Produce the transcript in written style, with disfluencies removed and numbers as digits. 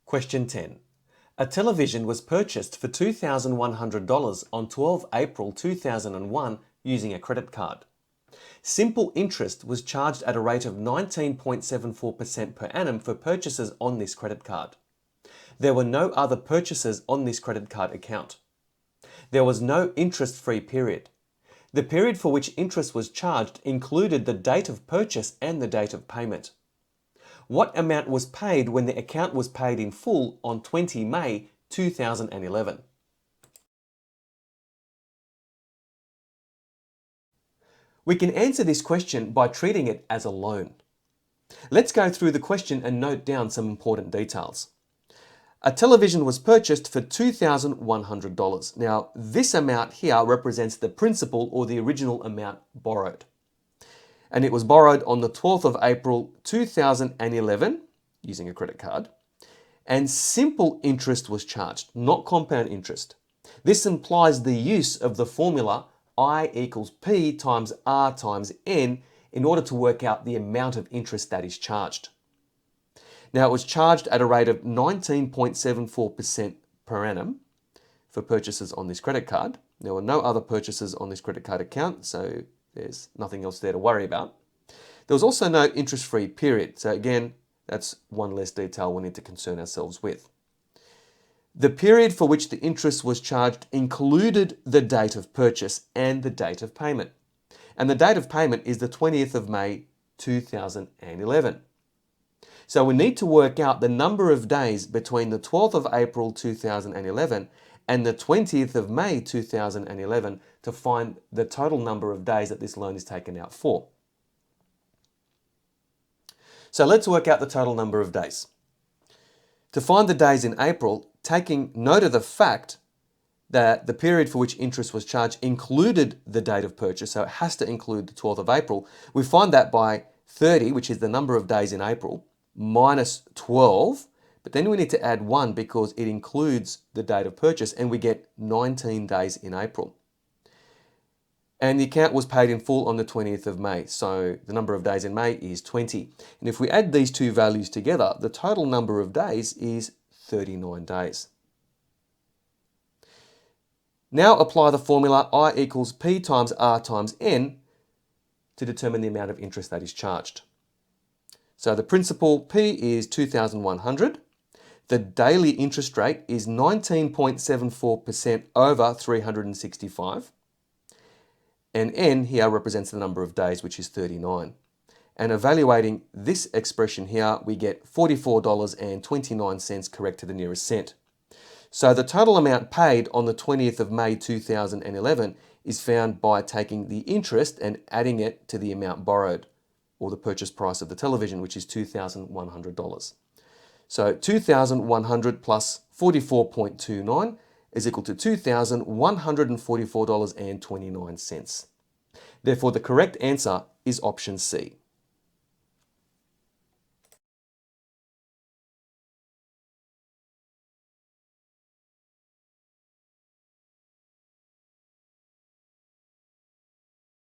Question 10. A television was purchased for $2,100 on 12 April 2001 using a credit card. Simple interest was charged at a rate of 19.74% per annum for purchases on this credit card. There were no other purchases on this credit card account. There was no interest-free period. The period for which interest was charged included the date of purchase and the date of payment. What amount was paid when the account was paid in full on 20 May 2011? We can answer this question by treating it as a loan. Let's go through the question and note down some important details. A television was purchased for $2,100. Now, this amount here represents the principal or the original amount borrowed. And it was borrowed on the 12th of April 2011 using a credit card. And simple interest was charged, not compound interest. This implies the use of the formula I equals P times R times N in order to work out the amount of interest that is charged. Now, it was charged at a rate of 19.74% per annum for purchases on this credit card. There were no other purchases on this credit card account, so there's nothing else there to worry about. There was also no interest-free period. So again, that's one less detail we need to concern ourselves with. The period for which the interest was charged included the date of purchase and the date of payment. And the date of payment is the 20th of May 2011. So we need to work out the number of days between the 12th of April 2011 and the 20th of May 2011 to find the total number of days that this loan is taken out for. So let's work out the total number of days. To find the days in April, taking note of the fact that the period for which interest was charged included the date of purchase, so it has to include the 12th of April, we find that by 30, which is the number of days in April, minus 12, but then we need to add 1 because it includes the date of purchase, and we get 19 days in April. And the account was paid in full on the 20th of May, so the number of days in May is 20. And if we add these two values together, the total number of days is 39 days. Now apply the formula I equals P times R times N to determine the amount of interest that is charged. So the principal P is 2,100. The daily interest rate is 19.74% over 365. And N here represents the number of days, which is 39. And evaluating this expression here, we get $44.29 correct to the nearest cent. So the total amount paid on the 20th of May 2011 is found by taking the interest and adding it to the amount borrowed, or the purchase price of the television, which is $2,100. So 2,100 plus 44.29 is equal to $2,144.29. Therefore, the correct answer is option C.